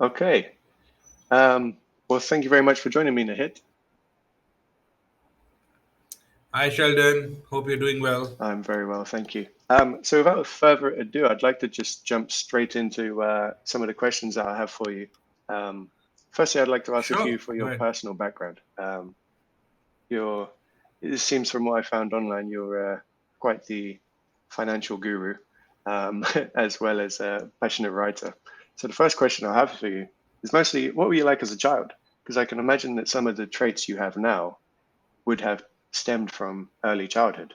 Okay. Well, thank you very much for joining me, Nahid. Hi, Sheldon. Hope you're doing well. I'm very well, thank you. So without further ado, I'd like to just jump straight into some of the questions that I have for you. Um, Firstly, I'd like to ask a few Sure, for go your ahead. personal background. You're, it seems from what I found online, you're quite the financial guru, as well as a passionate writer. So the first question I have for you is mostly, what were you like as a child? Because I can imagine that some of the traits you have now would have stemmed from early childhood.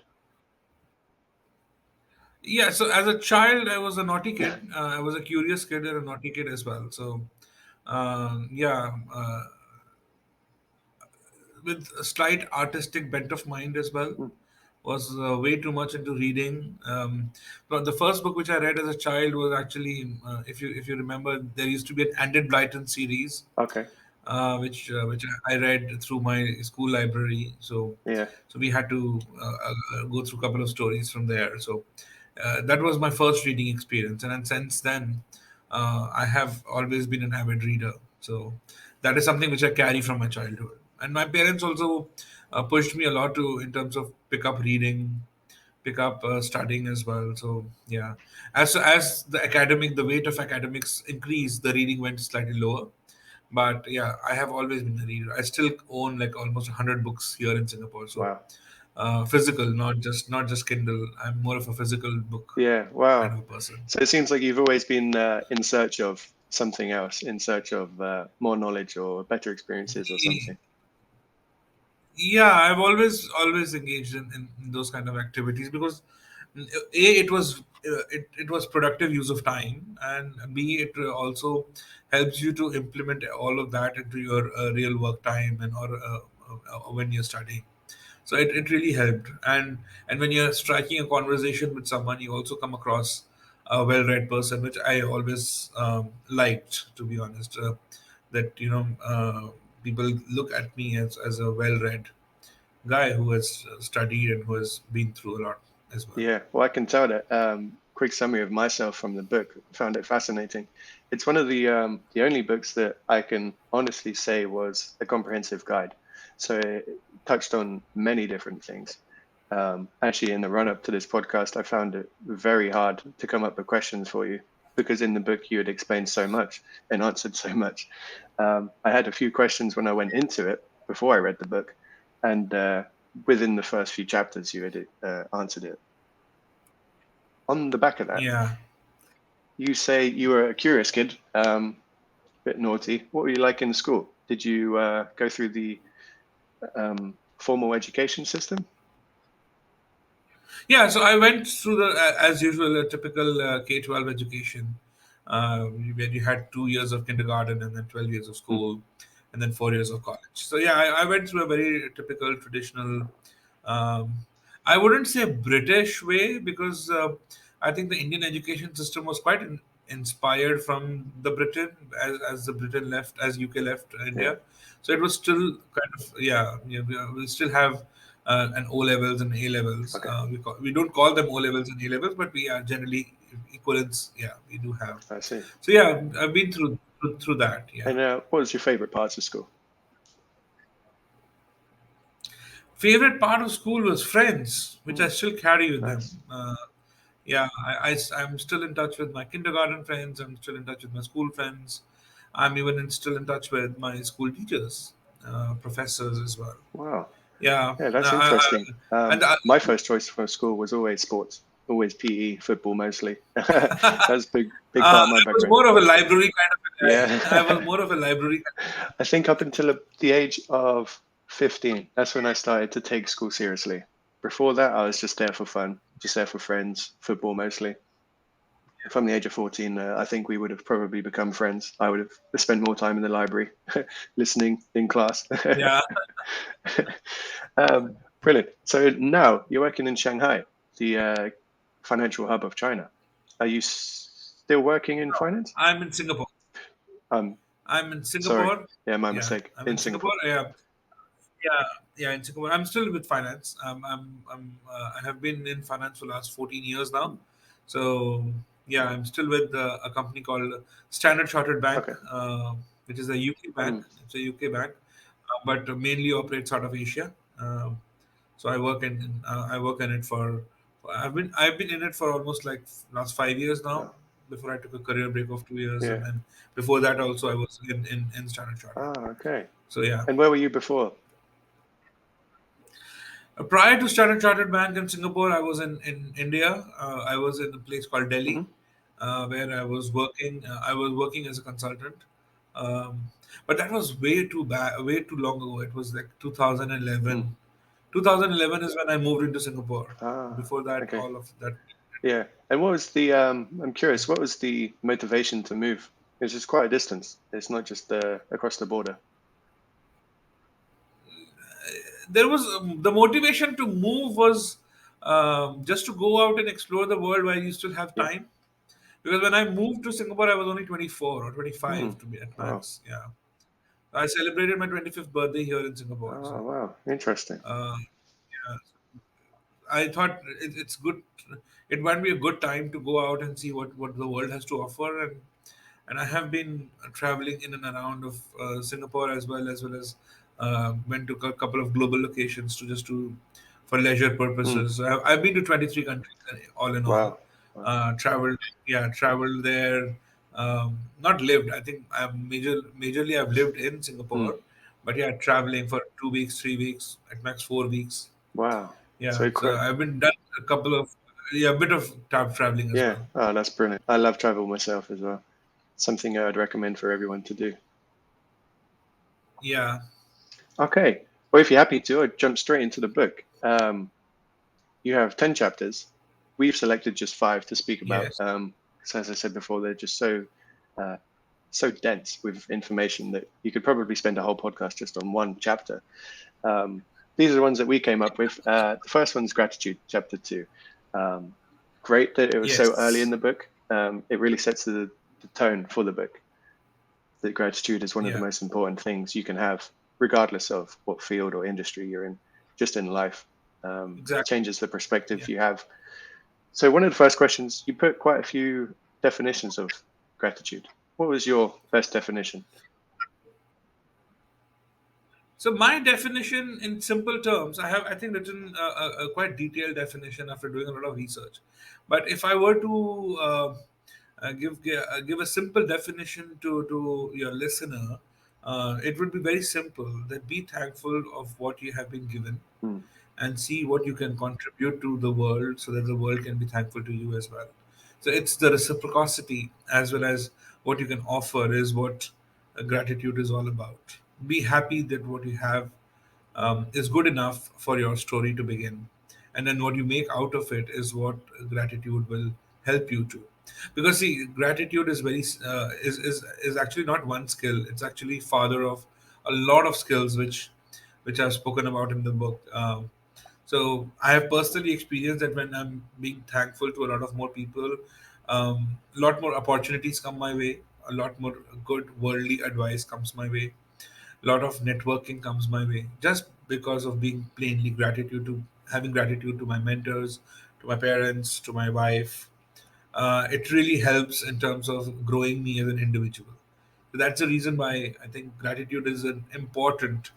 Yeah, so as a child, I was a naughty kid. I was a curious kid and a naughty kid as well. So, with a slight artistic bent of mind as well. Hmm. Was way too much into reading. But the first book which I read as a child was actually, if you remember, there used to be an Anded Blyton series, Okay. which I read through my school library. Yeah. So we had to go through a couple of stories from there. So that was my first reading experience, and then since then, I have always been an avid reader. So that is something which I carry from my childhood. And my parents also pushed me a lot to in terms of pick up reading, pick up studying as well. So yeah, as the weight of academics increased, the reading went slightly lower. But yeah, I have always been a reader. I still own like almost 100 books here in Singapore. So Wow. physical, not just Kindle. I'm more of a physical book Yeah. kind Wow. of a person. So it seems like you've always been in search of something else, in search of more knowledge or better experiences or something. Yeah, I've always engaged in those kind of activities because it was productive use of time, and b it also helps you to implement all of that into your real work time and or when you're studying. So it really helped. And when you're striking a conversation with someone, you also come across a well-read person, which I always liked, to be honest. That people look at me as a well-read guy who has studied and who has been through a lot as well. Yeah. Well, I can tell that. Quick summary of myself from the book. Found it fascinating. It's one of the only books that I can honestly say was a comprehensive guide. So it touched on many different things. Actually, in the run up to this podcast, I found it very hard to come up with questions for you because in the book you had explained so much and answered so much. I had a few questions when I went into it before I read the book, and within the first few chapters, you had answered it. On the back of that, Yeah. you say you were a curious kid, bit naughty. What were you like in school? Did you go through the formal education system? Yeah, so I went through as usual, a typical K-12 education, where you had 2 years of kindergarten and then 12 years of Hmm. school, and then 4 years of college. So yeah, I went through a very typical traditional. Um, I wouldn't say British way because I think the Indian education system was quite inspired from the Britain as the Britain left, as UK left Yeah. India. So it was still kind of we still have and O levels and A levels. Okay. We don't call them O levels and A levels, but we are generally equivalents. Yeah, we do have. I see. So yeah, I've been through that. Yeah, And what was your favorite parts of school? favorite part of school was friends, which I Hmm. still carry with them. Nice. Yeah, I'm still in touch with my kindergarten friends. I'm still in touch with my school friends. I'm even still in touch with my school teachers, professors as well. Wow. Yeah, Yeah, that's interesting. and My first choice for school was always sports, always PE, football mostly. That's a big part of my I was background. more of a library kind of a guy. I was Yeah. more of a library kind I think up until the age of 15, that's when I started to take school seriously. Before that, I was just there for fun, just there for friends, football mostly. From the age of 14, I think we would have probably become friends. I would have spent more time in the library, listening in class. of. Yeah. Brilliant. So now you're working in Shanghai, the financial hub of China. Are you still working in finance? I'm in Singapore. Um, I'm in Sorry. Singapore. Yeah, my Yeah, mistake. I'm In in Singapore. Singapore. Yeah, yeah, yeah, in Singapore. I'm still with finance. I have been in finance for the last 14 years now. So Yeah, I'm still with a company called Standard Chartered Bank, Okay. which is a UK bank. Mm. It's a UK bank, but mainly operates out of Asia. So I work in it I've been in it for almost like last 5 years now. Oh, Before I took a career break of 2 years, yeah. and then before that also I was in Standard Chartered. Ah, okay. So yeah. And where were you before? Prior to Standard Chartered Bank in Singapore, I was in India. I was in a place called Hmm. Delhi, where I was working. I was working as a consultant, um, but that was way too long ago. It was like Mm. 2011. 2011 is when I moved into Singapore. Ah, Before that, okay. all of that. Yeah. And what was the, I'm curious, what was the motivation to move? It's just quite a distance. It's not just across the border. There was the motivation to move was just to go out and explore the world while you still have Yeah. time. Because when I moved to Singapore, I was only 24 or Hmm. 25 to be at Oh, max. Yeah. I celebrated my 25th birthday here in Singapore. oh, So wow. Interesting. yeah, I thought it's good. It might be a good time to go out and see what the world has to offer, and I have been traveling in and around of Singapore as well as went to a couple of global locations to just to for leisure Mm. purposes. So I've been to 23 countries all in all. Wow. Wow. Traveled, yeah, traveled there. Not lived. I think majorly I've lived in Mm. Singapore, but yeah, traveling for 2 weeks, 3 weeks, at max 4 weeks. Wow. Yeah, So so quite, I've been done a couple of yeah, a bit of traveling as yeah. well. Oh, that's brilliant. I love travel myself as well. Something I'd recommend for everyone to do. Yeah. Okay. Well, if you're happy to, I'd jump straight into the book. You have 10 chapters. We've selected just five to speak about. Yes. So as I said before, they're just uh, so dense with information that you could probably spend a whole podcast just on one chapter. Um, these are the ones that we came up with. The first one's gratitude, chapter two. Um, Great that it was so early in Yes. the book. It really sets the tone for the book. That gratitude is one of the Yeah. most important things you can have, regardless of what field or industry you're in, just in life. Exactly. Changes the perspective Yeah. you have. So, one of the first questions, you put quite a few definitions of gratitude. What was your best definition? So my definition, in simple terms, I think written a quite detailed definition after doing a lot of research. But if I were to give a simple definition to your listener, it would be very simple. That be thankful of what you have been given, Hmm. and see what you can contribute to the world, so that the world can be thankful to you as well. So it's the reciprocity as well as what you can offer is what gratitude is all about. Be happy that what you have is good enough for your story to begin, and then what you make out of it is what gratitude will help you to. Because see, gratitude is is actually not one skill. It's actually father of a lot of skills which I've spoken about in the book. So I have personally experienced that when I'm being thankful to a lot of more people, a lot more opportunities come my way, a lot more good worldly advice comes my way, a lot of networking comes my way, just because of being plainly gratitude to having gratitude to my mentors, to my parents, to my wife. It really helps in terms of growing me as an individual. So that's the reason why I think gratitude is an important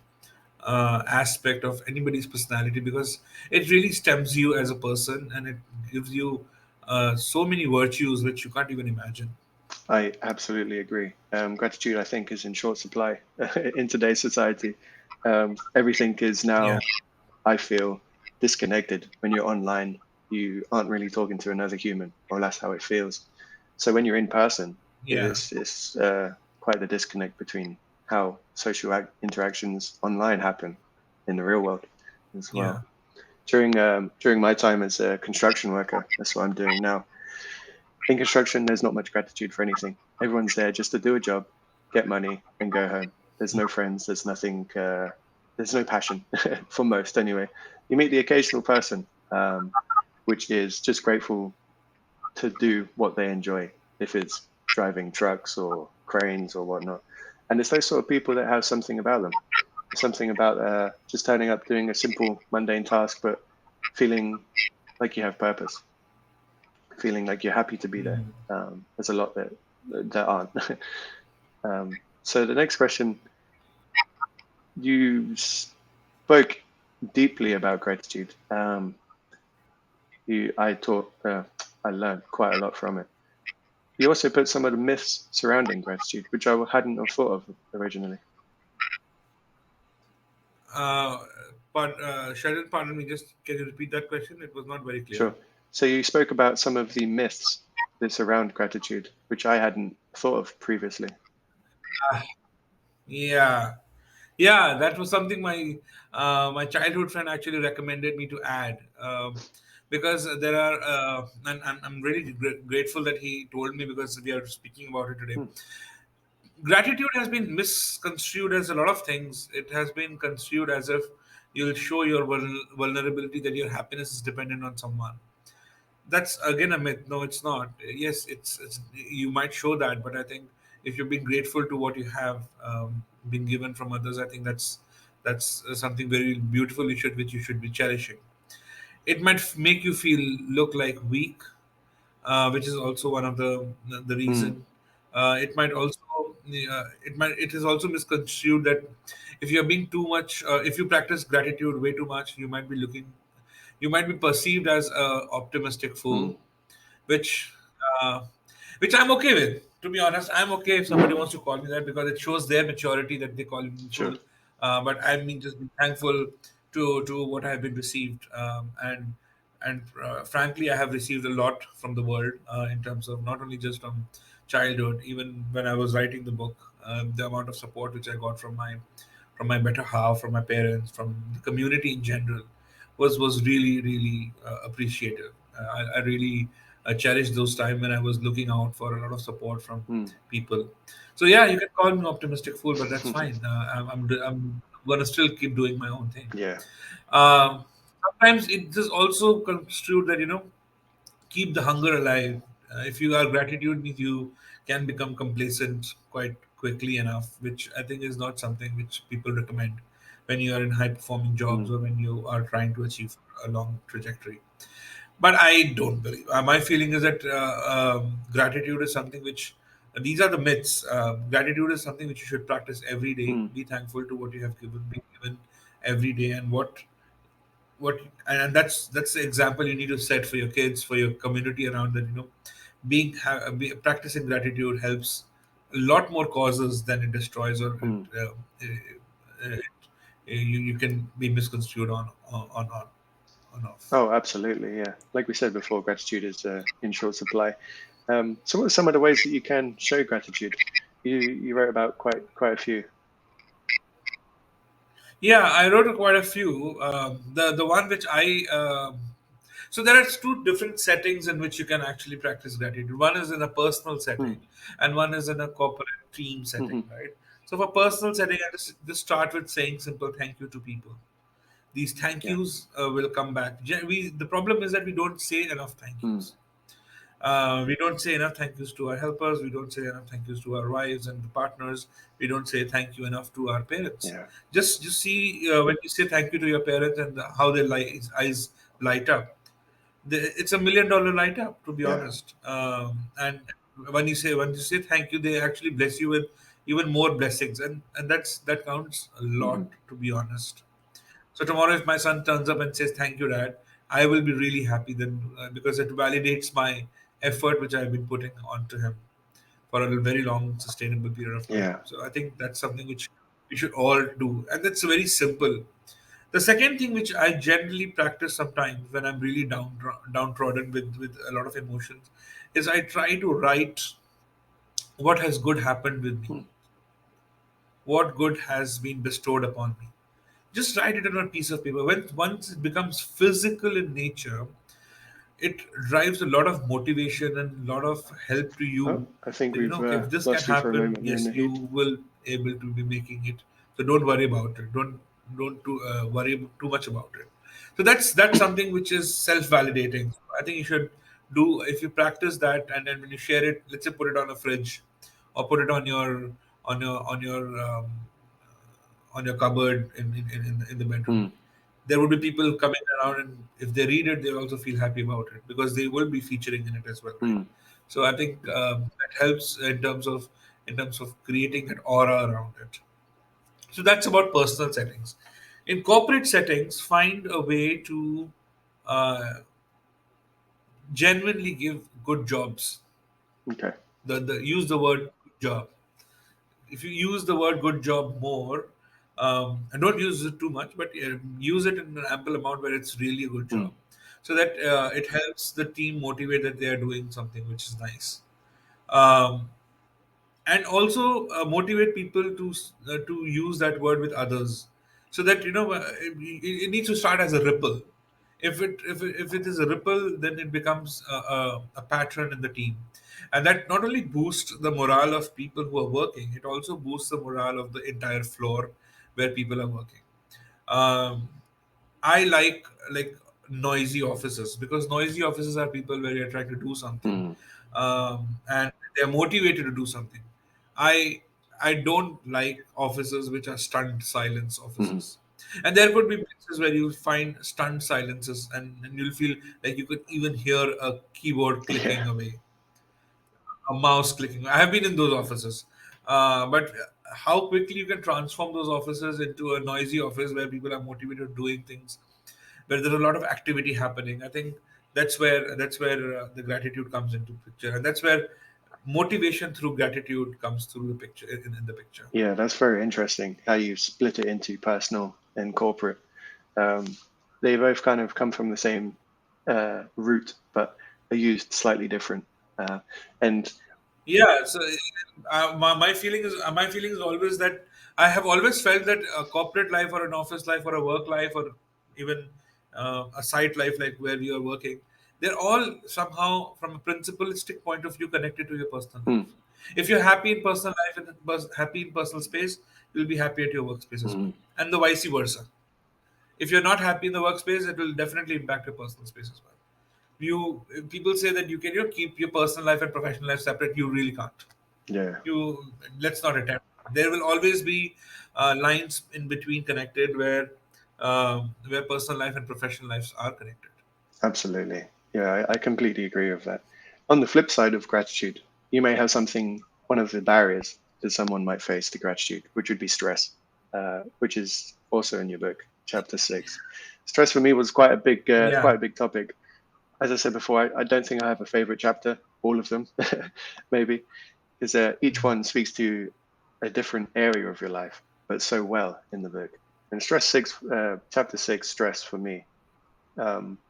aspect of anybody's personality, because it really stems you as a person, and it gives you so many virtues which you can't even imagine. I absolutely agree. Gratitude, I think, is in short supply in today's society. Everything is Yeah, now, I feel, disconnected. When you're online, you aren't really talking to another human, or that's how it feels. So when you're in person, yeah, it's quite the disconnect between how social interactions online happen in the real world as yeah, well. During my time as a construction worker, that's what I'm doing now. In construction, there's not much gratitude for anything. Everyone's there just to do a job, get money, and go home. There's no friends. There's nothing. There's no passion for most, anyway. You meet the occasional person, which is just grateful to do what they enjoy, if it's driving trucks or cranes or whatnot. And it's those sort of people that have something about them. Something about just turning up, doing a simple, mundane task, but feeling like you have purpose. feeling like you're happy to be there. Mm. There's a lot that aren't. So the next question, you spoke deeply about gratitude. I learned quite a lot from it. You also put some of the myths surrounding gratitude, which I hadn't have thought of originally. Uh, but Sheldon, pardon me, just can you repeat that question? It was not very clear. Sure. So you spoke about some of the myths that surround gratitude, which I hadn't thought of previously. Yeah, yeah, that was something my childhood friend actually recommended me to add, because there are, and I'm really grateful that he told me, because we are speaking about it today. Hmm. Gratitude has been misconstrued as a lot of things. It has been construed as if you'll show your vulnerability, that your happiness is dependent on someone. That's again a myth. No, it's not. Yes, it's you might show that, but I think if you're being grateful to what you have been given from others, I think that's something very beautiful, which you should be cherishing. It might make you feel look like weak, which is also one of the Hmm. reason. It might also, it is also misconstrued that if you're being too much, if you practice gratitude way too much, you might be perceived as a optimistic Hmm. fool, which uh, which I'm okay with. To be honest, I'm okay if somebody wants to call me that, because it shows their maturity that they call me Sure. fool. But I mean, just be thankful to what I've been received, and frankly, I have received a lot from the world, in terms of not only just from childhood, even when I was writing the book, the amount of support which I got from my better half, from my parents, from the community in general, was really really appreciative. I really cherished those time when I was looking out for a lot of support from Hmm. people. So yeah, you can call me an optimistic fool, but that's fine. I'm gonna still keep doing my own thing. Yeah. Sometimes it is also construed that, keep the hunger alive. If you are gratitude means you can become complacent quite quickly enough, which I think is not something which people recommend when you are in high performing Hmm. jobs, or when you are trying to achieve a long trajectory. But I don't believe. My feeling is that gratitude is something which, these are the myths. Gratitude is something which you should practice every day. Hmm. Be thankful to what you have been given every day, and what and that's the example you need to set for your kids, for your community around that. Practicing gratitude helps a lot more causes than it destroys, or Hmm. you can be misconstrued on off. Oh, absolutely. Yeah. Like we said before, gratitude is in short supply. So what are some of the ways that you can show gratitude? You wrote about quite a few. Yeah, I wrote quite a few. The one which I so there are two different settings in which you can actually practice gratitude. One is in a personal Hmm. setting, and one is in a corporate team setting, Hmm. right? So for personal setting, I just start with saying simple thank you to people. These thank Yeah. yous will come back. The problem is that we don't say enough thank Hmm. yous. We don't say enough thank yous to our helpers. We don't say enough thank yous to our wives and the partners. We don't say thank you enough to our parents. Yeah. Just see, when you say thank you to your parents, and how their eyes light up. It's $1 million light up, to be Yeah. honest. And when you say thank you, they actually bless you with even more blessings, and that counts a Hmm. lot, to be honest. So tomorrow, if my son turns up and says, "Thank you, Dad," I will be really happy then, because it validates my effort which I've been putting onto him for a very long, sustainable period of time. Yeah. So I think that's something which we should all do, and that's very simple. The second thing which I generally practice sometimes when I'm really downtrodden with a lot of emotions is I try to write what has good happened with me, Hmm. what good has been bestowed upon me. Just write it on a piece of paper. Once it becomes physical in nature, it drives a lot of motivation and a lot of help to Oh, you. I think That, we've if this can lost you for a happen, moment there, yes, you Nahid. will able to be making it. So don't worry about it. Don't worry too much about it. So that's something which is self-validating. I think you should do, if you practice that, and then when you share it, let's say put it on a fridge, or put it on your cupboard in the Hmm. bedroom. there will be people coming around, and if they read it, they'll also feel happy about it because they will be featuring in it as well, right? Mm. So I think that helps in terms of creating that aura around it. So that's about personal settings. In corporate settings, find a way to uh, genuinely give good jobs. Okay. The use the word good job. If you use the word good job more, and don't use it too much, but use it in an ample amount where it's really a good Mm. job, so that it helps the team motivate that they are doing something which is nice. Um, and also motivate people to use that word with others, so that it needs to start as a ripple. If it is a ripple, then it becomes a pattern in the team, and that not only boosts the morale of people who are working, it also boosts the morale of the entire floor where people are working. um, I like noisy offices, because noisy offices are people where you're trying to do something, Mm. and they're motivated to do something. I I don't like offices which are stunned silence Mm. offices. And there could be places where you'll find stunned silences, and you'll feel like you could even hear a keyboard clicking Yeah. away, a mouse clicking. I have been in those offices, but how quickly you can transform those offices into a noisy office where people are motivated doing things, where there's a lot of activity happening. I think that's where the gratitude comes into picture, and that's where motivation through gratitude comes through the picture in the picture. Yeah, that's very interesting how you split it into personal and corporate. Um, they both kind of come from the same root, but are used slightly different. And Yeah, so my feeling is always that I have always felt that a corporate life or an office life or a work life or even a site life like where you are working, they're all somehow from a principalistic point of view connected to your personal mm, life. If you're happy in personal life and happy in personal space, you'll be happy at your workspace as well, mm, and the vice versa. If you're not happy in the workspace, it will definitely impact your personal space as well. You People say that you can keep your personal life and professional life separate. You really can't. yeah, You Let's not attempt. There will always be lines in between connected, where personal life and professional lives are connected. absolutely. Yeah, I completely agree with that. On the flip side of gratitude, you may have something, one of the barriers that someone might face to gratitude, which would be stress, which is also in your book, chapter 6. Stress for me was Yeah. quite a big topic. As I said before, I don't think I have a favorite chapter, all of them, maybe, because each one speaks to a different area of your life, but so well in the book. And chapter 6, stress for me. Um,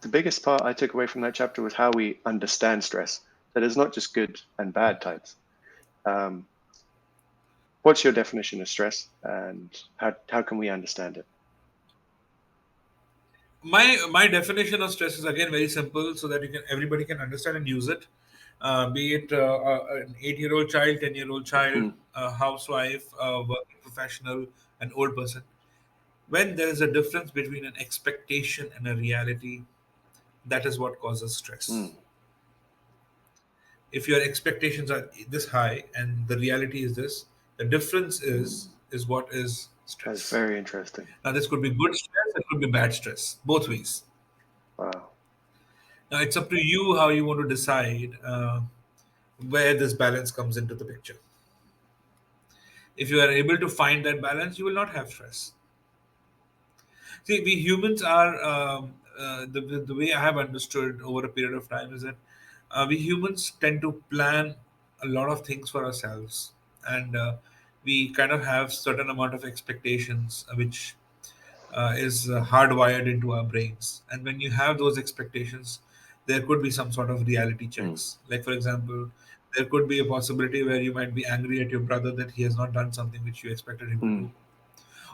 the biggest part I took away from that chapter was how we understand stress. That it's not just good and bad types. Um, what's your definition of stress, and how can we understand it? My definition of stress is again very simple, so that everybody can understand and use it. Be it an 8-year-old child, 10-year-old child, Mm, a housewife, a working professional, an old person. When there is a difference between an expectation and a reality, that is what causes stress. mm. If your expectations are this high and the reality is this, the difference is what is That's stress. very interesting. Now this could be good stress, it could be bad stress, both ways. Wow. Now it's up to you how you want to decide where this balance comes into the picture. If you are able to find that balance, you will not have stress. See, we humans are the way I have understood over a period of time is that we humans tend to plan a lot of things for ourselves, and we kind of have certain amount of expectations, which is hardwired into our brains. And when you have those expectations, there could be some sort of reality Mm, checks. Like, for example, there could be a possibility where you might be angry at your brother that he has not done something which you expected him to mm, do,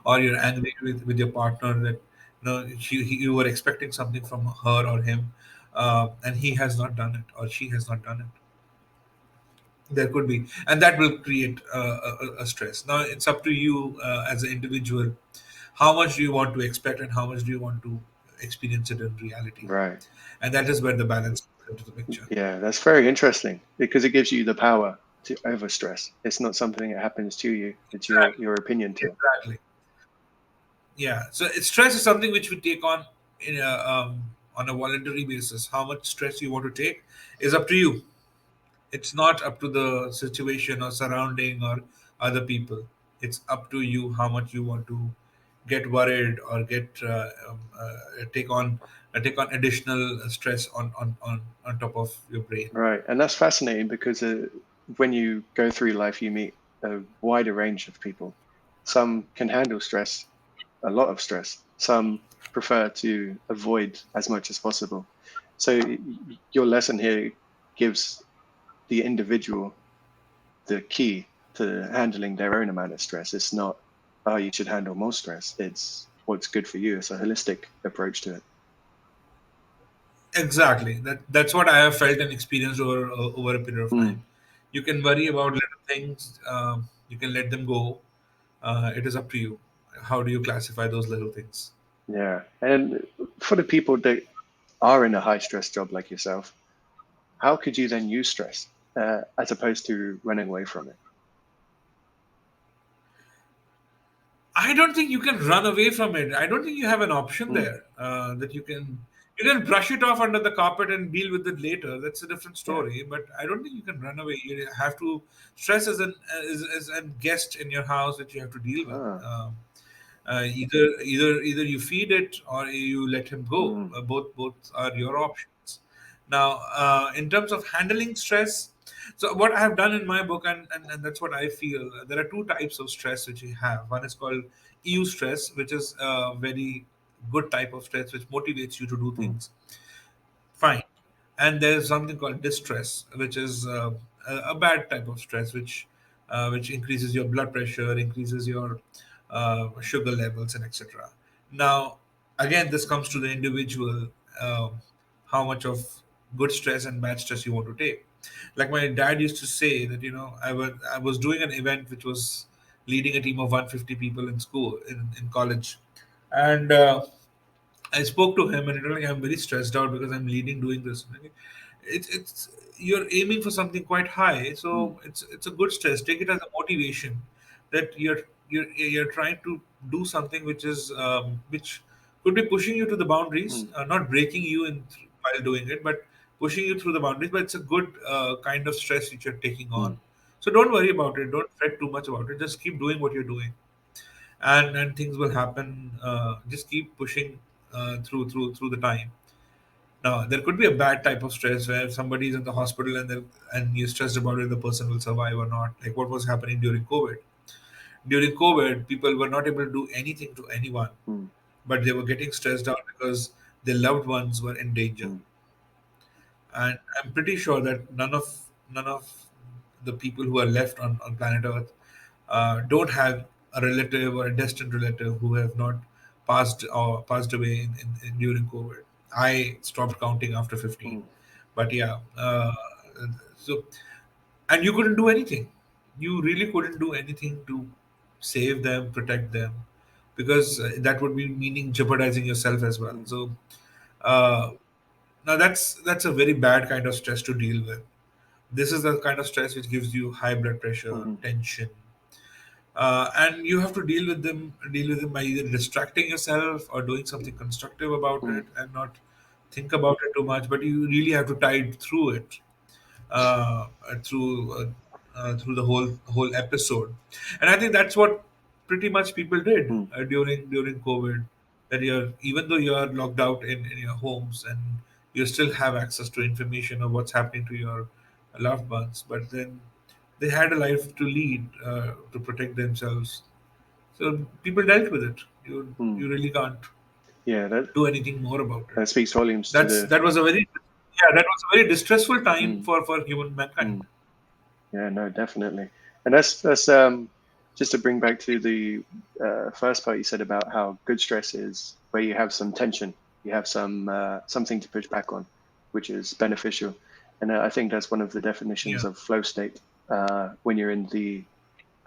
or you're angry with your partner that you were expecting something from her or him, and he has not done it or she has not done it. There could be, and that will create a stress. Now it's up to you as an individual, how much do you want to expect and how much do you want to experience it in reality, right. and that is where the balance comes into the picture. Yeah, that's very interesting because it gives you the power to overstress. It's not something that happens to you. It's your Exactly. opinion to it. Exactly. Yeah. So stress is something which we take on a voluntary basis. How much stress you want to take is up to you. It's not up to the situation or surrounding or other people. It's up to you how much you want to get worried or take on additional stress on top of your brain. Right. And that's fascinating because when you go through life, you meet a wider range of people. Some can handle stress, a lot of stress. Some prefer to avoid as much as possible. So your lesson here gives the individual the key to handling their own amount of stress. It's not, oh, you should handle more stress. It's what's good for you. It's a holistic approach to it. Exactly. That's what I have felt and experienced over a period of Mm, time. You can worry about little things. You can let them go. It is up to you. How do you classify those little things? yeah. And for the people that are in a high stress job like yourself, how could you then use stress as opposed to running away from it? I don't think you can run away from it. I don't think you have an option Mm, there that you can brush it off under the carpet and deal with it later. That's a different yeah. story. But I don't think you can run away. You have to stress as a guest in your house that you have to deal with. Ah, Either you feed it or you let him go. mm, Both are your options. Now, in terms of handling stress, so what I have done in my book, and that's what I feel, there are two types of stress which we have. One is called EU stress, which is a very good type of stress which motivates you to do mm, things. Fine. And there's something called distress, which is a bad type of stress, which increases your blood pressure, increases your sugar levels, and etc. Now, again, this comes to the individual, how much of good stress and bad stress you want to take. Like my dad used to say that I was doing an event which was leading a team of 150 people in school in college, and I spoke to him and he told me I'm very stressed out because I'm leading doing this. It's you're aiming for something quite high, mm, so it's a good stress. Take it as a motivation that you're trying to do something which could be pushing you to the boundaries, mm, not breaking you while doing it, but pushing you through the boundaries. But it's a good kind of stress which you're taking on. mm, So don't worry about it. Don't fret too much about it. Just keep doing what you're doing and things will happen. Just keep pushing through the time. Now there could be a bad type of stress where somebody is in the hospital and you're stressed about whether the person will survive or not, like what was happening during COVID. During COVID, people were not able to do anything to anyone, mm, but they were getting stressed out because their loved ones were in danger. mm, And I'm pretty sure that none of the people who are left on planet Earth don't have a relative or a distant relative who have not passed away during COVID. I stopped counting after 15, mm, but yeah. So and you couldn't do anything. You really couldn't do anything to save them, protect them, because that would be meaning jeopardizing yourself as well. mm, So uh, now that's a very bad kind of stress to deal with. This is the kind of stress which gives you high blood pressure, mm, tension, and you have to deal with them by either distracting yourself or doing something constructive about mm, it and not think about it too much. But you really have to tide through it uh, through the whole episode, and I think that's what pretty much people did mm, during COVID. That you're even though you are locked out in your homes and you still have access to information of what's happening to your loved ones, but then they had a life to lead to protect themselves. So people dealt with it. mm. You really can't Yeah, do anything more about it. that speaks volumes to That's the. that was a very that was a very distressful time Mm, for human mankind. mm. Yeah, no, definitely. And that's just to bring back to the first part you said about how good stress is where you have some tension, you have something to push back on, which is beneficial. And I think that's one of the Yeah, definitions of flow state when you're in the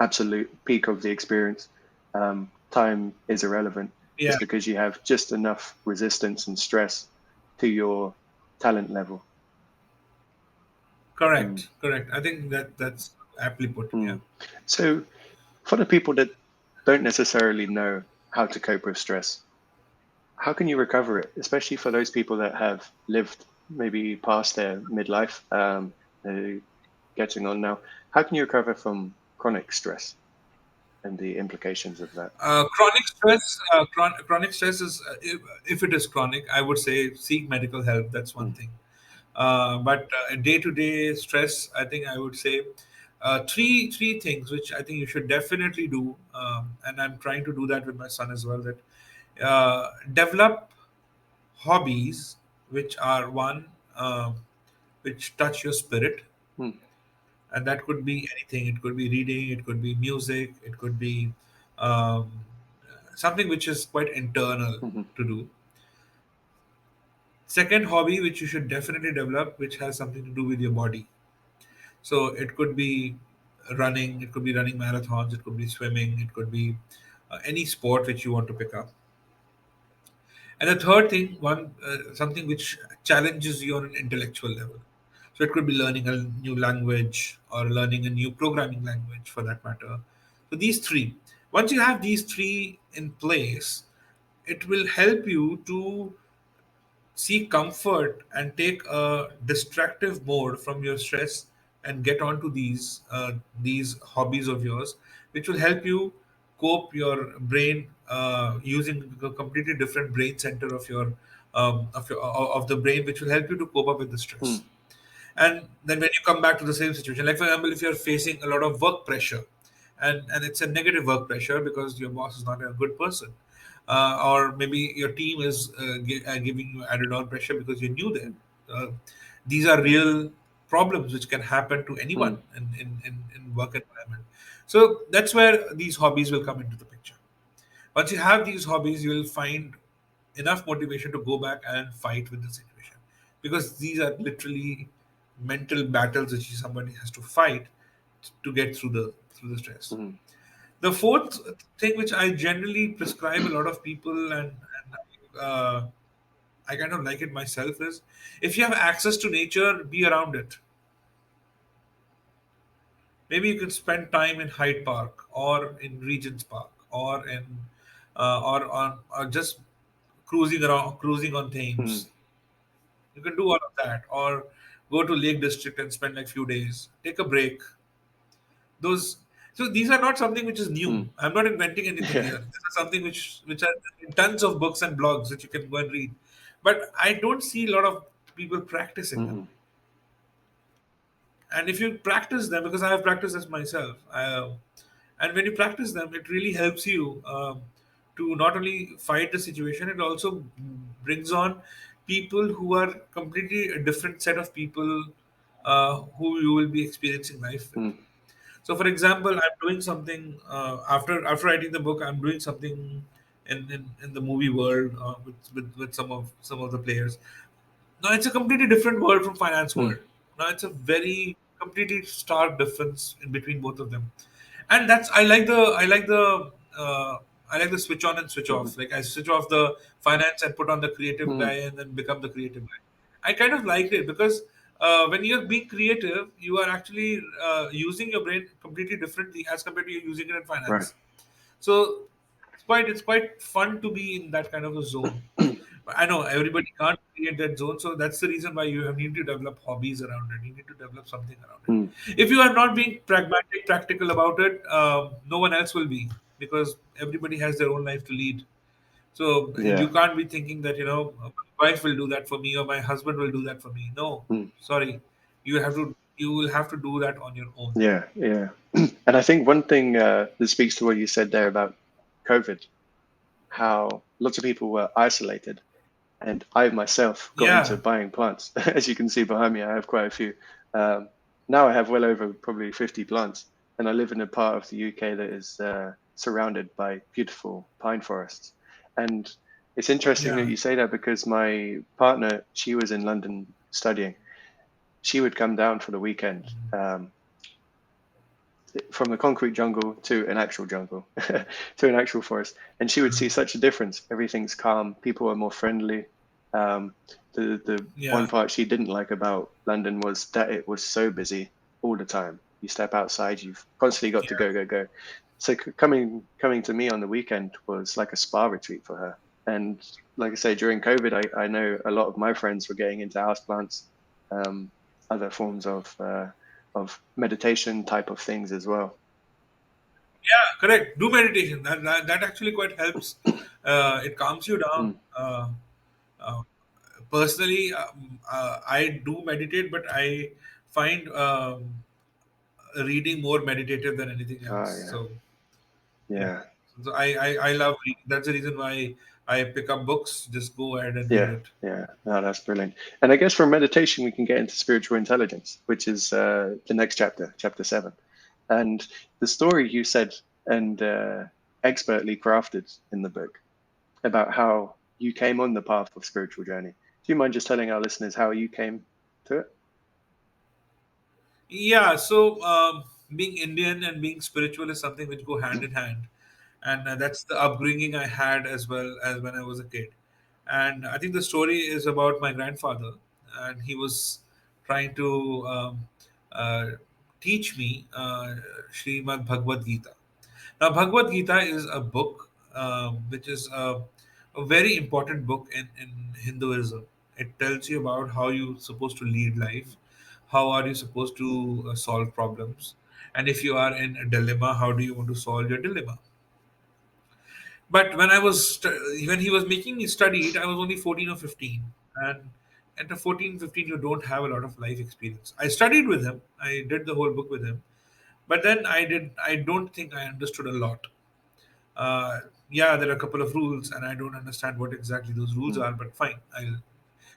absolute peak of the experience. Time is irrelevant. yeah, It's because you have just enough resistance and stress to your talent level. Mm, correct. I think that's aptly put. Yeah, mm. So, for the people that don't necessarily know how to cope with stress. How can you recover it, especially for those people that have lived maybe past their midlife, they're getting on now? How can you recover from chronic stress and the implications of that? Chronic stress is, if it is chronic, I would say seek medical help. That's one Mm, thing. But day-to-day stress, I think I would say three things which I think you should definitely do, and I'm trying to do that with my son as well. That develop hobbies which are one, which touch your spirit, mm, and that could be anything. It could be reading, it could be music, it could be um, something which is quite internal mhm, to do. Second hobby which you should definitely develop, which has something to do with your body. So it could be running, it could be running marathons, it could be swimming, it could be any sport which you want to pick up. And the third thing, one something which challenges you on an intellectual level. So it could be learning a new language or learning a new programming language for that matter. So these three, once you have these three in place, it will help you to seek comfort and take a distractive mode from your stress and get onto these hobbies of yours, which will help you cope your brain using a completely different brain center of the brain, which will help you to cope up with the stress. mm, And then when you come back to the same situation, like for example, if you're facing a lot of work pressure, and it's a negative work pressure because your boss is not a good person, or maybe your team is giving you added on pressure because you're new there. uh, these are real problems which can happen to anyone mm, in work environment. So that's where these hobbies will come into the picture. Once you have these hobbies, you will find enough motivation to go back and fight with the situation, because these are literally mental battles which somebody has to fight to get through the stress. mm, The fourth thing which I generally prescribe a lot of people, and I kind of like it myself, is if you have access to nature, be around it. Maybe you can spend time in Hyde Park or in Regent's Park or in or just cruising on mm, Thames. You can do all of that, or go to Lake District and spend like few days. Take a break. Those so these are not something which is new. mm. I'm not inventing anything Yeah. here. This is something which are in tons of books and blogs that you can go and read. But I don't see a lot of people practicing them. Mm, And if you practice them, because I have practiced this myself, and when you practice them, it really helps you to not only fight the situation, it also brings on people who are completely a different set of people who you will be experiencing life with. mm, So, for example, I'm doing something after writing the book. I'm doing something in the movie world with some of the players. Now it's a completely different world from finance mm, world. Now it's a very completely stark difference in between both of them, and that's uh, I like the switch on and switch mhm, off. Like I switch off the finance and put on the creative mm, guy, and then become the creative guy. I kind of liked it because when you're being creative, you are actually using your brain completely differently as compared to you using it in right. finance. So it's quite fun to be in that kind of a zone. But I know everybody can't create that zone, so that's the reason why you have need to develop hobbies around it. You need to develop something around Mm, it. If you are not being pragmatic, practical about it, no one else will be, because everybody has their own life to lead. So you yeah. can't be thinking that my wife will do that for me or my husband will do that for me. No, Mm, sorry, you will have to do that on your own. yeah. Yeah. And I think one thing that speaks to what you said there about COVID, how lots of people were isolated. And I myself got into Yeah, buying plants. As you can see behind me, I have quite a few. Um, now I have well over probably 50 plants, and I live in a part of the UK that is surrounded by beautiful pine forests. And it's interesting that yeah, you say that because my partner, she was in London studying. She would come down for the weekend from the concrete jungle to an actual jungle, to an actual forest, and she would see such a difference. Everything's calm, people are more friendly. Um, the one yeah, part she didn't like about London was that it was so busy all the time. You step outside, you've constantly got to yeah, go, go, go. So coming to me on the weekend was like a spa retreat for her. And like I say, during COVID, I know a lot of my friends were getting into houseplants, um, other forms of meditation type of things as well. Yeah, correct. Do meditation. That actually quite helps. It calms you down. Mm. Uh, Personally, I do meditate, but I find reading more meditative than anything else. Oh yeah, So yeah, yeah, so I love reading. That's the reason why I pick up books. Just go ahead and read yeah, it. yeah. No, that's brilliant. And I guess from meditation we can get into spiritual intelligence, which is the next chapter, chapter 7. And the story you said and expertly crafted in the book about how you came on the path of spiritual journey. Do you mind just telling our listeners how you came to it? Yeah, so being Indian and being spiritual is something which go hand in hand, and that's the upbringing I had as well as when I was a kid. And I think the story is about my grandfather, and he was trying to uh, teach me Srimad Bhagavad Gita. Now, Bhagavad Gita is a book which is a very important book in Hinduism. It tells you about how you're supposed to lead life, how are you supposed to solve problems, and if you are in a dilemma, how do you want to solve your dilemma. But when he was making me study it, I was only 14 or 15, and at the 14, 15, you don't have a lot of life experience. I studied with him, I did the whole book with him, but then I don't think I understood a lot. uh, yeah, there are a couple of rules, and I don't understand what exactly those rules Mm, are. But fine, I'll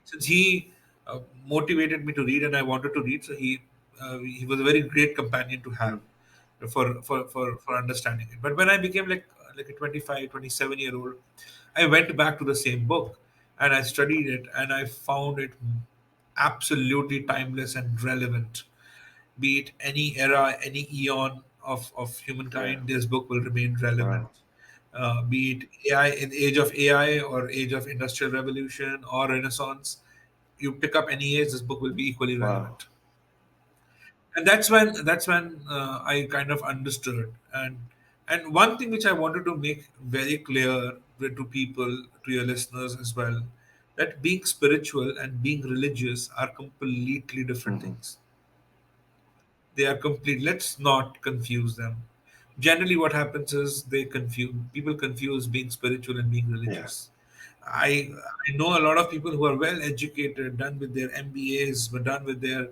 since he motivated me to read, and I wanted to read, so he was a very great companion to have mm, for understanding it. But when I became like a 25, 27 year old, I went back to the same book and I studied it, and I found it absolutely timeless and relevant. Be it any era, any eon of yeah. humankind, this book will remain relevant. Wow. Be it AI, in the age of AI or age of industrial revolution or Renaissance, you pick up any age, this book will be equally Wow. relevant. And that's when I kind of understood. And one thing which I wanted to make very clear to people, to your listeners as well, that being spiritual and being religious are completely different Hmm. things. They are complete. Let's not confuse them. Generally what happens is people confuse being spiritual and being Yeah. religious. I know a lot of people who are well educated, done with their MBAs, but done with their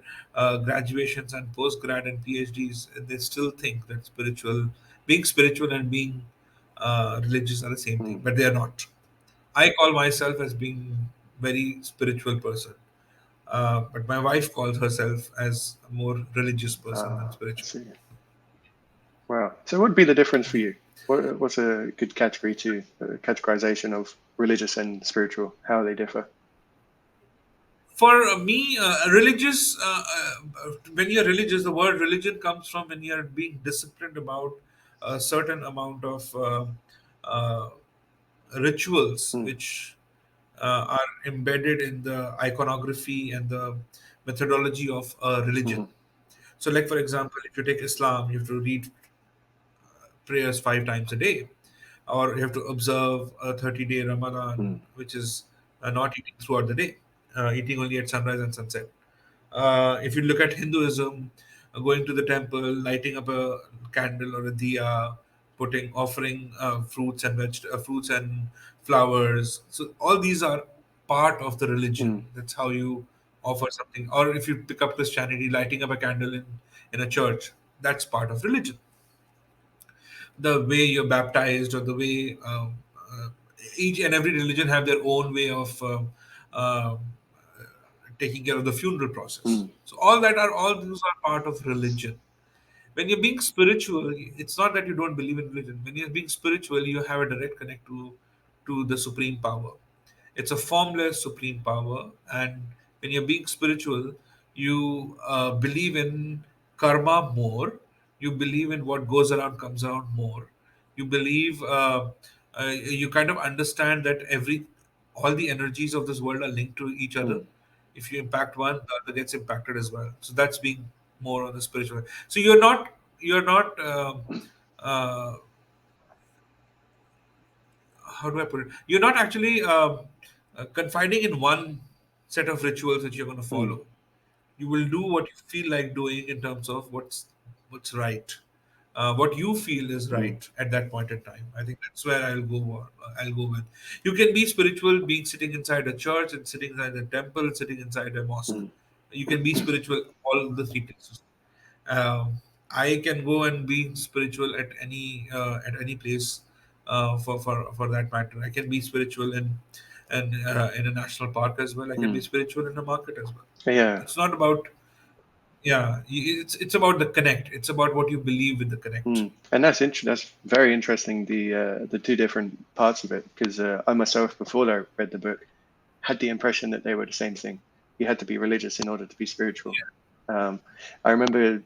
graduations and postgrad and PhDs, and they still think that being spiritual and being religious are the same thing, Mm, but they are not. I call myself as being very spiritual person, but my wife calls herself as a more religious person than I spiritual. see. Wow. So, what would be the difference for you? What's a good category to categorization of religious and spiritual? How they differ? For me, when you're religious, the word religion comes from when you're being disciplined about a certain amount of uh, rituals Mm, which are embedded in the iconography and the methodology of a religion. hmm, So, like for example, if you take Islam, you have to read prayers 5 times a day, or you have to observe a 30-day Ramadan, mm, which is not eating throughout the day, eating only at sunrise and sunset. If you look at Hinduism, going to the temple, lighting up a candle or a diya, offering fruits and flowers. So all these are part of the religion. mm, That's how you offer something. Or if you pick up Christianity, lighting up a candle in a church, that's part of religion. The way you're baptized, or the way each and every religion have their own way of uh, taking care of the funeral process. mm, So all these are part of religion. When you're being spiritual, it's not that you don't believe in religion. When you're being spiritual, you have a direct connect to the supreme power. It's a formless supreme power, and when you're being spiritual, you believe in karma more. You believe in what goes around comes around more. You believe you kind of understand that every all the energies of this world are linked to each other. mm. If you impact one, the other gets impacted as well. So that's being more on the spiritual. So you're not uh, how do I put it? You're not actually confiding in one set of rituals that you're going to Mm, follow. You will do what you feel like doing in terms of what's right, what you feel is mm, right at that point in time. I think that's where I'll go with. You can be spiritual, being sitting inside a church and sitting inside a temple, sitting inside a mosque. mm, You can be spiritual all the three places. um, I can go and be spiritual at any place, for that matter. I can be spiritual in a national park as well. I can be mm. spiritual in a market as well. Yeah. It's not about, yeah. It's about the connect. It's about what you believe with the connect. Mm. And that's very interesting. The two different parts of it, because I myself, before I read the book, had the impression that they were the same thing. You had to be religious in order to be spiritual. Um, I remember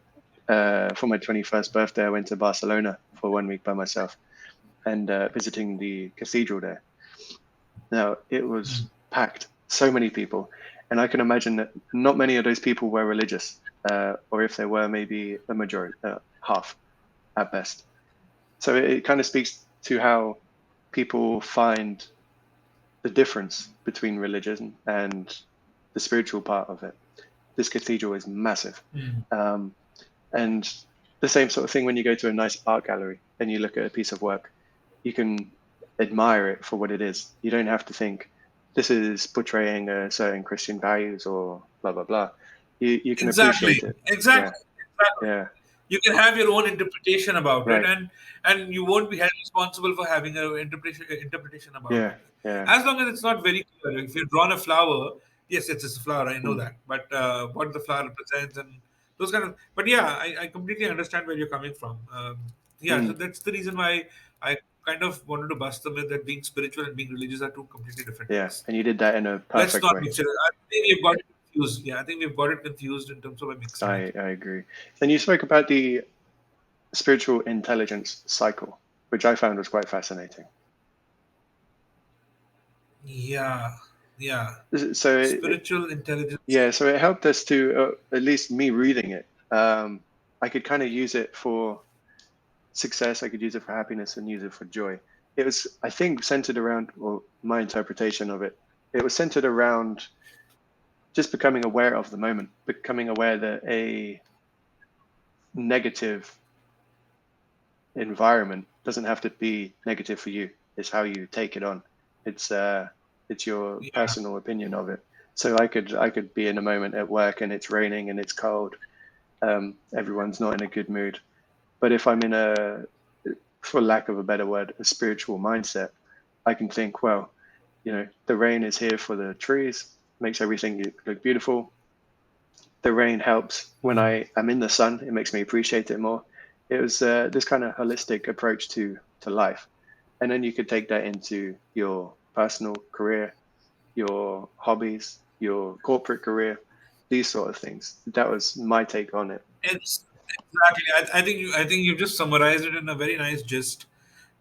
for my 21st birthday, I went to Barcelona for 1 week by myself and visiting the cathedral there. Now, it was packed, so many people. And I can imagine that not many of those people were religious, or if they were, maybe a majority, half at best. So it kind of speaks to how people find the difference between religion and the spiritual part of it. This cathedral is massive. Mm. Um, and the same sort of thing when you go to a nice art gallery and you look at a piece of work, you can admire it for what it is. You don't have to think this is portraying a certain Christian values or blah blah blah. You can Exactly, appreciate it. Yeah, exactly, exactly. yeah, You can have your own interpretation about it, right. and you won't be held responsible for having an interpretation about Yeah, it, yeah. as long as it's not very clear. If you've drawn a flower, yes, it's a flower, I know Mm, that, but what the flower represents and those kind of, but yeah, I completely understand where you're coming from. Yeah, so mm, that's the reason why I kind of wanted to bust the myth that being spiritual and being religious are two completely different yeah. things. And you did that in a Let's perfect not way. mix it. I think we've got it confused. Yeah, I think we've got it confused in terms of mixing it. I agree. And you spoke about the spiritual intelligence cycle, which I found was quite fascinating. Yeah, yeah. So Spiritual intelligence. yeah, so it helped us to at least me reading it. I could kind of use it for success. I could use it for happiness and use it for joy. It was, I think, centered around, well, my interpretation of it. It was centered around just becoming aware of the moment, becoming aware that a negative environment doesn't have to be negative for you. It's how you take it on. It's uh, it's your Yeah, personal opinion of it. So I could be in a moment at work and it's raining and it's cold. Everyone's not in a good mood. But if I'm in a, for lack of a better word, a spiritual mindset, I can think, well, the rain is here for the trees, makes everything look beautiful. The rain helps when I am in the sun. It makes me appreciate it more. It was this kind of holistic approach to life, and then you could take that into your personal career, your hobbies, your corporate career, these sort of things. That was my take on it. it's exactly. I think you've just summarized it in a very nice gist.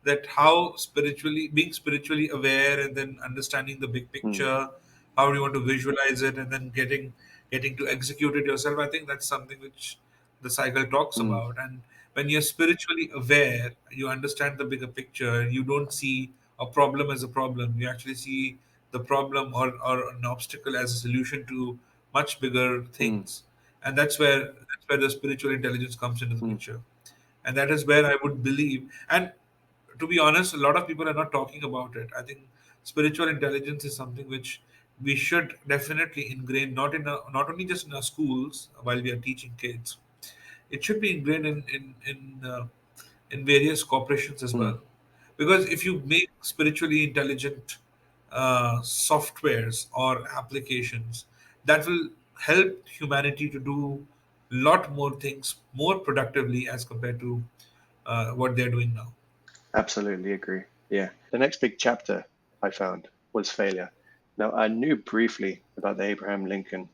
That how spiritually being spiritually aware and then understanding the big Mm, picture, how you want to visualize it, and then getting to execute it yourself. I think that's something which the cycle talks mm, about. And when you're spiritually aware, you understand the bigger picture. You don't see a problem as a problem. You actually see the problem or an obstacle as a solution to much bigger mm, things. And that's where the spiritual intelligence comes into the mm, picture. And that is where I would believe. And to be honest, a lot of people are not talking about it. I think spiritual intelligence is something which we should definitely ingrain, not only just in our schools while we are teaching kids. It should be ingrained in various corporations as mm, well, because if you make spiritually intelligent softwares or applications, that will help humanity to do a lot more things more productively as compared to what they're doing now. absolutely agree. Yeah. The next big chapter I found was failure. Now, I knew briefly about the Abraham Lincoln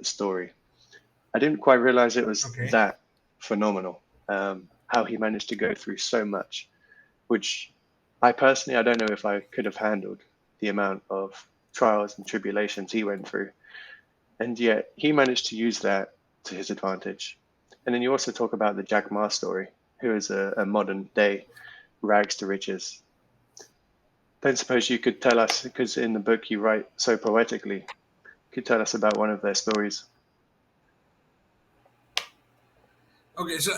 story. I didn't quite realize it was Okay. that phenomenal. How he managed to go through so much, which I personally, I don't know if I could have handled the amount of trials and tribulations he went through. And yet he managed to use that to his advantage. And then you also talk about the Jack Ma story. who is a modern day rags to riches. Don't suppose you could tell us, because in the book you write so poetically, could tell us about one of their stories? Okay, so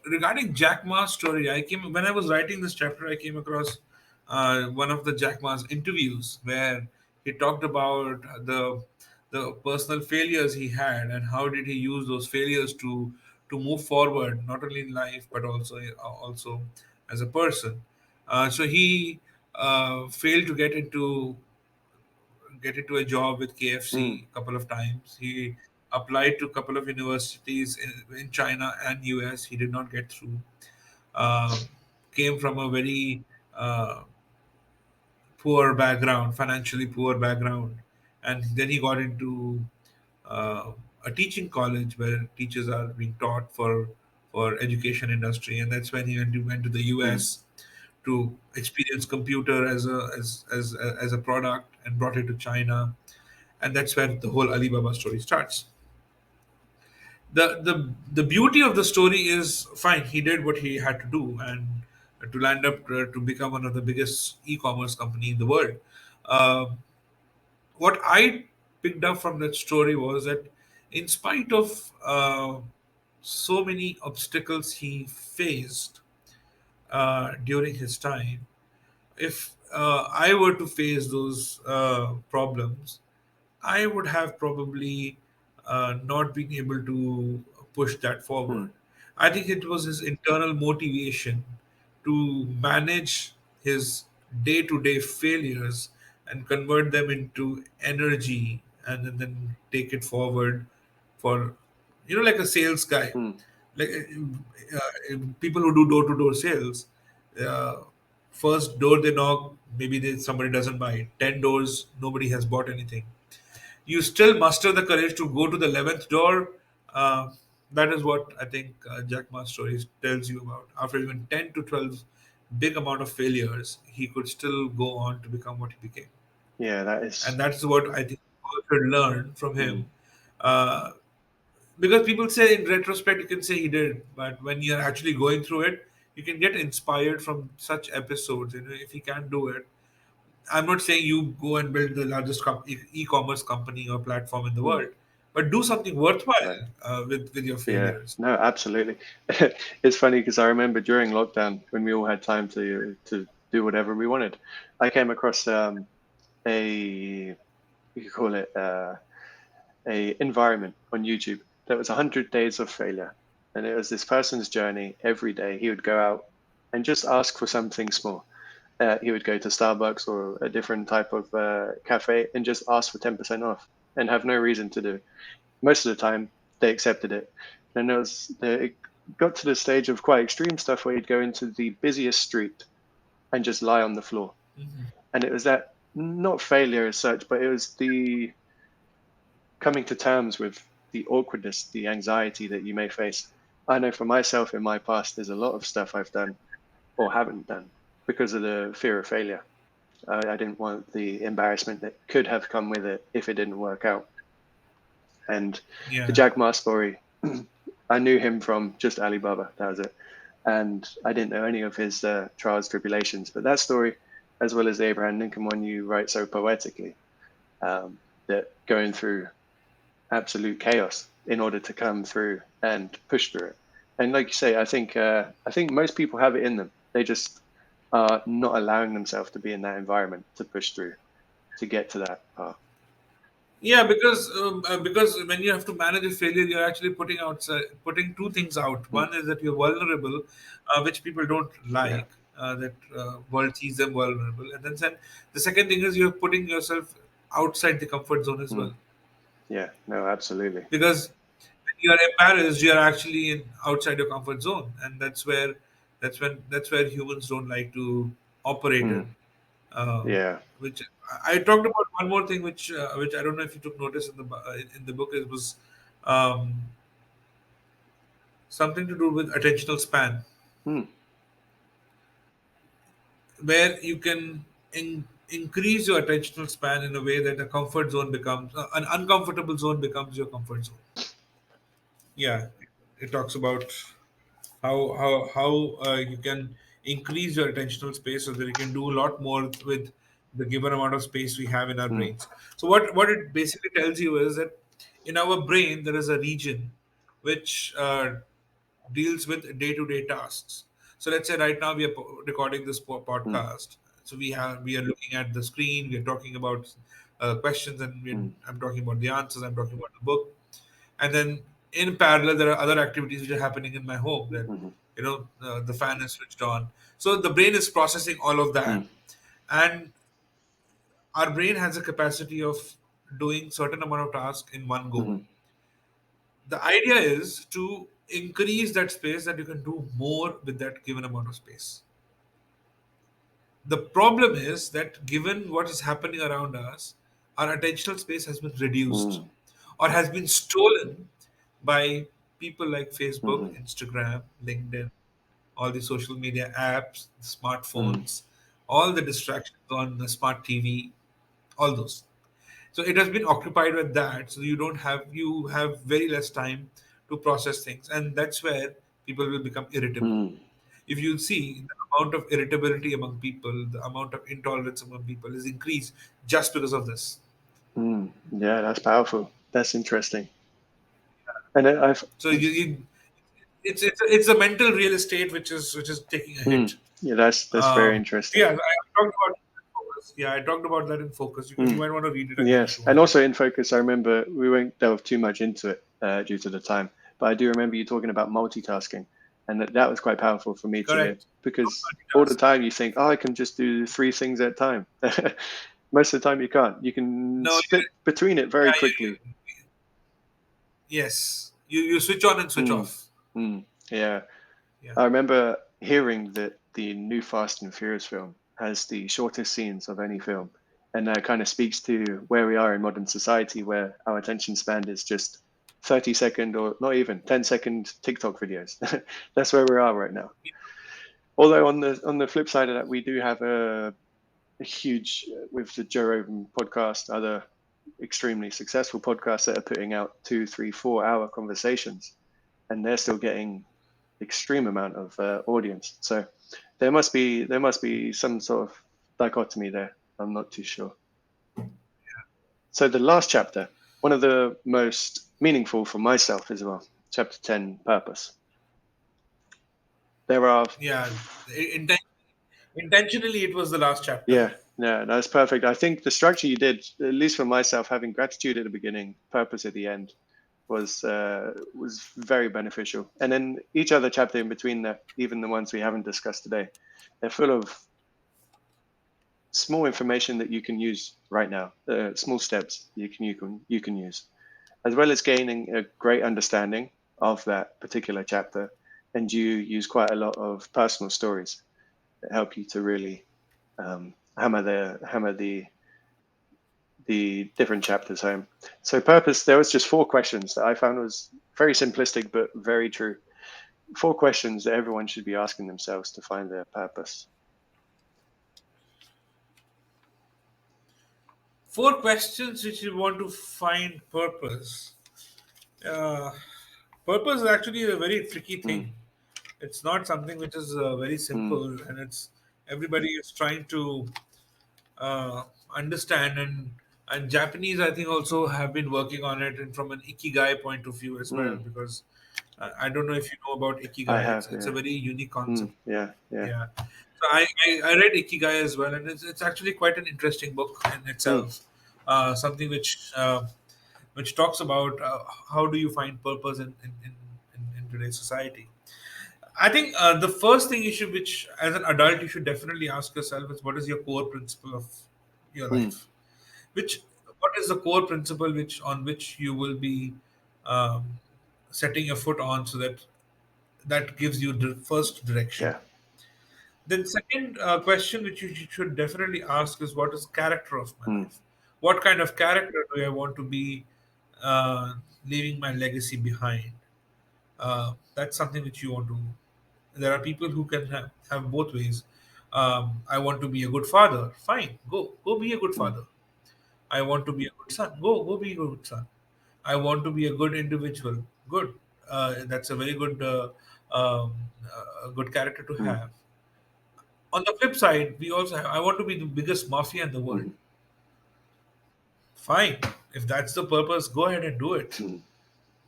regarding Jack Ma's story, I came when I was writing this chapter, I came across one of the Jack Ma's interviews where he talked about the personal failures he had and how did he use those failures to move forward, not only in life but also as a person. So he failed to get into a job with Mm, KFC a couple of times. He applied to a couple of universities in China and US. He did not get through. Uh, Came from a very poor background, financially poor background, and then he got into uh, a teaching college where teachers are being taught for education industry, and that's when he went to the mm, US to experience computer as a product and brought it to China, and that's where the whole Alibaba story starts. The beauty of the story is fine. He did what he had to do, and to land up to become one of the biggest e-commerce company in the world. Um what I picked up from that story was that, in spite of so many obstacles he faced during his time, if I were to face those problems, I would have probably not been able to push that mm, forward. I think it was his internal motivation to manage his day to day failures and convert them into energy and then take it forward for, like a sales guy. mm. Like people who do door to door sales, uh, first door they knock, maybe somebody doesn't buy. 10 doors, nobody has bought anything. You still muster the courage to go to the 11th door. Uh, that is what I think Jack Ma's story tells you about. After even 10 to 12 big amount of failures, he could still go on to become what he became. Yeah, that And is. that's what I think we should learn from Mm, him. Uh, because people say in retrospect, you can say he did, but when you're actually going through it, you can get inspired from such episodes. If he can do it, I'm not saying you go and build the largest e-commerce company or platform in the mm, world, but do something right. worthwhile with your Yeah, failures. no, absolutely. It's funny because I remember during lockdown when we all had time to do whatever we wanted, I came across a you could call it a environment on YouTube that was 100 days of failure, and it was this person's journey every day. He would go out and just ask for something small. He would go to Starbucks or a different type of cafe and just ask for 10% off and have no reason to do. Most of the time, they accepted it. And it got to the stage of quite extreme stuff where he'd go into the busiest street and just lie on the floor. And it was that not failure as such, but it was the coming to terms with the awkwardness, the anxiety that you may face. I know for myself in my past, there's a lot of stuff I've done or haven't done because of the fear of failure. I didn't want the embarrassment that could have come with it if it didn't work out. And the Yeah, Jack Ma story, I knew him from just Alibaba. That was it. And I didn't know any of his trials, tribulations. But that story, as well as the Abraham Lincoln one you write so poetically, that going through absolute chaos in order to come through and push through it. And like you say, I think most people have it in them. They just are not allowing themselves to be in that environment to push through to get to that part. yeah, because when you have to manage a failure, you're actually putting two things out. Mm, One is that you're vulnerable, which people don't yeah. like. That world sees them vulnerable, and then the second thing is you're putting yourself outside the comfort zone as Mm, well. yeah. No, absolutely. Because when you're embarrassed, you're actually outside your comfort zone, and that's where humans don't like to operate Mm, in. yeah. Which I talked about one more thing, which I don't know if you took notice in the book. It was um, something to do with attentional span, Mm, where you can increase your attentional span in a way that a comfort zone becomes an uncomfortable zone becomes your comfort zone. Yeah, it talks about. how you can increase your attentional space so that you can do a lot more with the given amount of space we have in our Mm, brains. So what it basically tells you is that in our brain there is a region which deals with day-to-day tasks. So let's say right now we are recording this mm, podcast. So we are looking at the screen, we are talking about questions, and mm, I'm talking about the answers, I'm talking about the book, and then in parallel there are other activities which are happening in my home, that mhm, the fan is switched on, so the brain is processing all of mm, that. And our brain has a capacity of doing certain amount of tasks in one go. mhm, The idea is to increase that space, that you can do more with that given amount of space. The problem is that given what is happening around us, our attentional space has been reduced mm, or has been stolen by people like Facebook, mhm, Instagram, LinkedIn, all the social media apps, mm, smartphones, all the distractions on the smart TV, all those. So it has been occupied with that. So you have very less time to process things, and that's where people will become irritable. mm, If you see the amount of irritability among people, the amount of intolerance among people is increased just because of this. mm. Yeah, that's powerful. That's interesting. And I've So it's a mental real estate which is taking a mm, hit. yeah, that's very Yeah, interesting. I talked about focus. Yeah, I talked about that in focus. You Mm, might want to read it again if yes, you and want to. also in focus, I remember we won't delve too much into it due to the time, but I do remember you talking about multitasking, and that was quite powerful for me to hear Correct. Don't because all the multitask. time you think, oh, I can just do three things at a time. Most of the time you can't. You can No, split between it very yeah, quickly. yes. You switch on and switch Mm, off. mm, yeah. Yeah. I remember hearing that the new Fast and Furious film has the shortest scenes of any film. And that kind of speaks to where we are in modern society, where our attention span is just 30-second or not even 10-second TikTok videos. That's where we are right now. Although on the flip side of that, we do have a huge with the Joe Rogan podcast, other extremely successful podcasts that are putting out 2, 3, 4 hour conversations, and they're still getting extreme amount of audience. So there must be some sort of dichotomy there. I'm not too sure. So the last chapter, one of the most meaningful for myself as well, chapter 10, purpose. There are, Yeah. Intentionally, it was the last chapter. yeah, yeah, that's perfect. I think the structure you did, at least for myself, having gratitude at the beginning, purpose at the end, was very beneficial. And then each other chapter in between that, even the ones we haven't discussed today, they're full of small information that you can use right now, small steps you can use, as well as gaining a great understanding of that particular chapter. And you use quite a lot of personal stories that help you to really hammer the different chapters home. So purpose, there was just four questions that I found was very simplistic but very true. Four questions that everyone should be asking themselves to find their purpose. Four questions which you want to find purpose. Uh, Purpose is actually a very tricky Mm, thing. It's not something which is very mm, simple, and it's everybody is trying to uh, understand. And Japanese, I think, also have been working on it, and from an ikigai point of view as well, mm. because I don't know if you know about I ikigai. It's have, it's a yeah. very unique concept. Yeah, yeah. Yeah. So I read Ikigai as well, and it's actually quite an interesting book in Mm, itself. Something which talks about how do you find purpose in today's society. I think the first thing you should, which as an adult you should definitely ask yourself, is what is your core principle of your mm, life? Which what is the core principle which on which you will be um, setting your foot on, so that that gives you the first direction. yeah. Then second question which you should definitely ask is, what is character of my Mm, life? What kind of character do I want to be leaving my legacy behind? That's something which you want to. There are people who can have both ways. I want to be a good father. Fine, go be a good mm, father. I want to be a good son. Go be a good son. I want to be a good individual. Good. That's a very good um, a good character to mm, have. On the flip side, we also have, I want to be the biggest mafia in the world. mm, Fine, if that's the purpose, go ahead and do it, mm.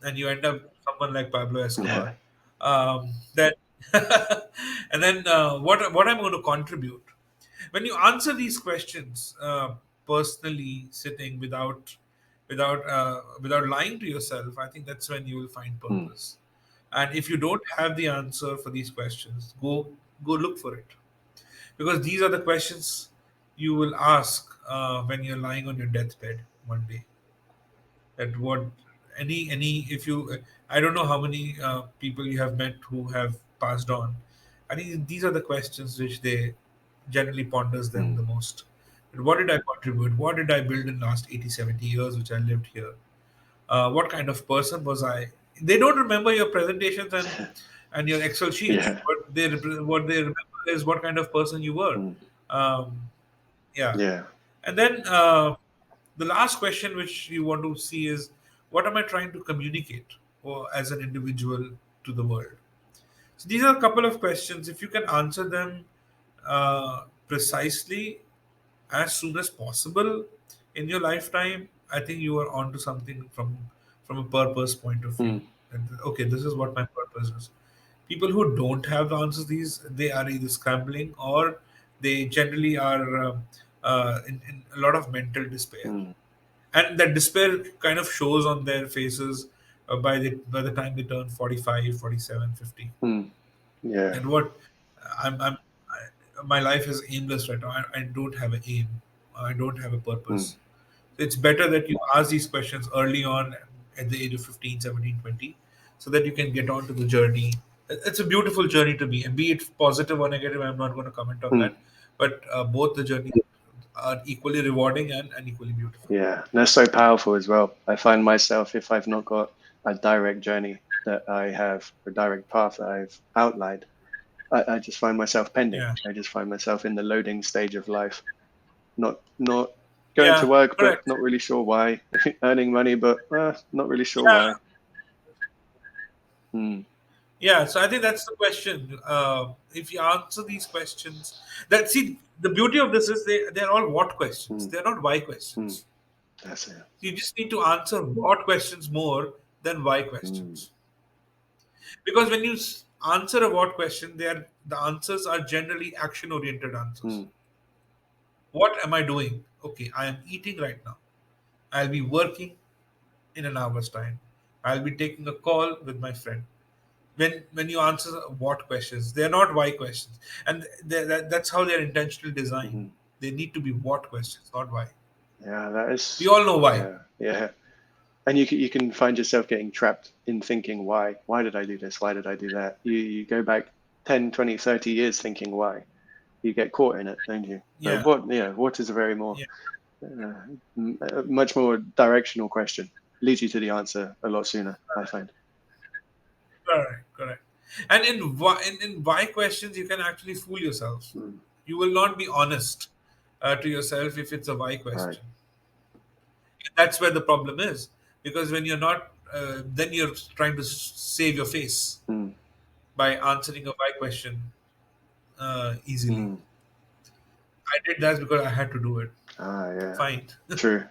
and you end up someone like Pablo Yeah. Escobar. Then, and then what I'm going to contribute when you answer these questions personally, sitting without lying to yourself. I think that's when you will find Mm, purpose. And if you don't have the answer for these questions, go look for it, because these are the questions you will ask when you're lying on your deathbed one day. That what any if you I don't know how many people you have met who have passed on. I think these are the questions which they generally ponders them mm. the most. What did I contribute? What did I build in last 80, 70 years which I lived here? What kind of person was I? They don't remember your presentations and your Excel sheets, Yeah. but what they remember is what kind of person you were. Mm, um, yeah. yeah. And then the last question which you want to see is, what am I trying to communicate or as an individual to the world? So these are a couple of questions. If you can answer them precisely as soon as possible in your lifetime, I think you are onto something from a purpose point of view. Mm, And, okay, this is what my purpose is. People who don't have the answers, these they are either scrambling or they generally are in a lot of mental despair, mm, and that despair kind of shows on their faces by the time they turn 45, 47, 50. mm. Yeah. And what my life is aimless right now. I don't have an aim. I don't have a Mm, purpose. It's better that you ask these questions early on at the age of 15, 17, 20, so that you can get on to the journey. It's a beautiful journey to be, and be it positive or negative, I'm not going to comment on mm. that. But both the journeys are equally rewarding and equally beautiful. Yeah. They're so powerful as well. I find myself, if I've not got a direct journey that I have, a direct path that I've outlined, I just find myself pending. Yeah. I just find myself in the loading stage of life, not going to Yeah. work, but Correct. not really sure why. Earning money, but not really sure Yeah. why. Mm, Yeah. So I think that's the question. If you answer these questions, that see the beauty of this is they're all what questions. mm, They're not why mm. questions. That's it. You just need to answer what questions more than why Mm, questions. Because when you answer a what question, the answers are generally action oriented answers. mm, What am I doing? Okay, I am eating right now. I'll be working in an hour's time. I'll be taking a call with my friend. When you answer what questions, they're not why questions, and that's how they're intentionally designed. mm. They need to be what questions, not why. Yeah, that We is. all know why. Yeah, yeah. And you can find yourself getting trapped in thinking why did I do this, why did I do that. You go back 10, 20, 30 years thinking why. You get caught in it, don't you? But Yeah, what is a very more yeah, much more directional question, leads you to the answer a lot sooner, I find. correct, correct. And in why questions, you can actually fool yourself. Mm, You will not be honest to yourself if it's a why right. question. That's where the problem is, because when you're not, then you're trying to save your face Mm, by answering a why question easily. mm. I did that because I had to do it. Ah, yeah. Fine. True.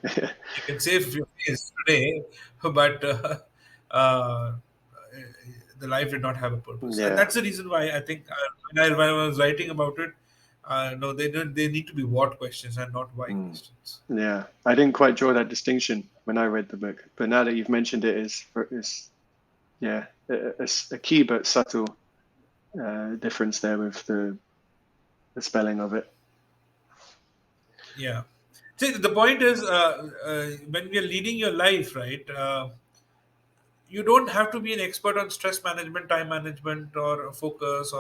You can save your face today, but the life did not have a purpose, and Yeah. that's the reason why I think when I was writing about it, no, they need to be what questions and not why Mm. questions. Yeah. I didn't quite draw that distinction when I read the book, but now that you've mentioned it, is yeah, a key but subtle difference there with the spelling of it. Yeah. See, the point is, when we are leading your life, right? You don't have to be an expert on stress management, time management, or focus,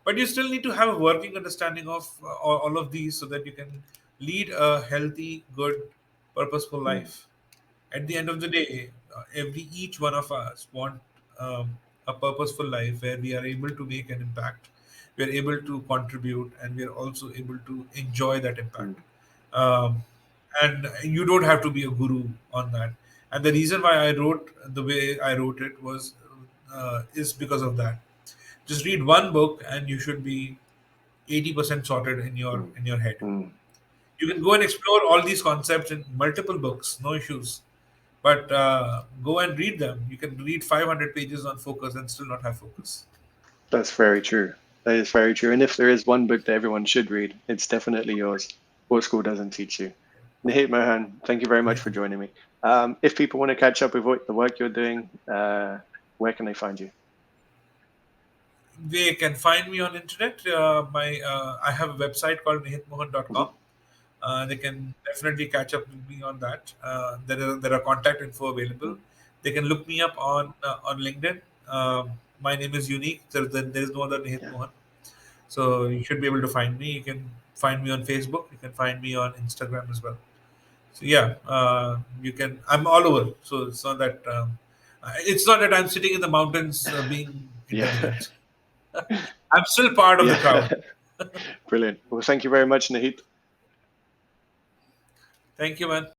but you still need to have a working understanding of all of these so that you can lead a healthy, good, purposeful Mm, life. At the end of the day, each one of us want a purposeful life where we are able to make an impact, we are able to contribute, and we are also able to enjoy that mm, impact. um, and you don't have to be a guru on that. And the reason why I wrote the way I wrote it was is because of that. Just read one book, and you should be 80% sorted in Mm, your head. mm. You can go and explore all these concepts in multiple books, no issues. But go and read them. You can read 500 pages on focus and still not have focus. That's very true. That is very true. And if there is one book that everyone should read, it's definitely yours. What School Doesn't Teach You. Nahit Mohan, thank you very much Yeah. for joining me. If people want to catch up with the work you're doing, where can they find you? They can find me on internet. My I have a website called nihitmohan.com. Mhm. They can definitely catch up with me on that. There are contact info available. Mm. They can look me up on LinkedIn. My name is unique. There is no other Nihit Yeah. Mohan. So you should be able to find me. You can find me on Facebook. You can find me on Instagram as well. So yeah, you can. I'm all over. So it's not that I'm sitting in the mountains being Yeah. intelligent. I'm still part of the Yeah. crowd. Brilliant. Well, thank you very much, Nahit. Thank you, man.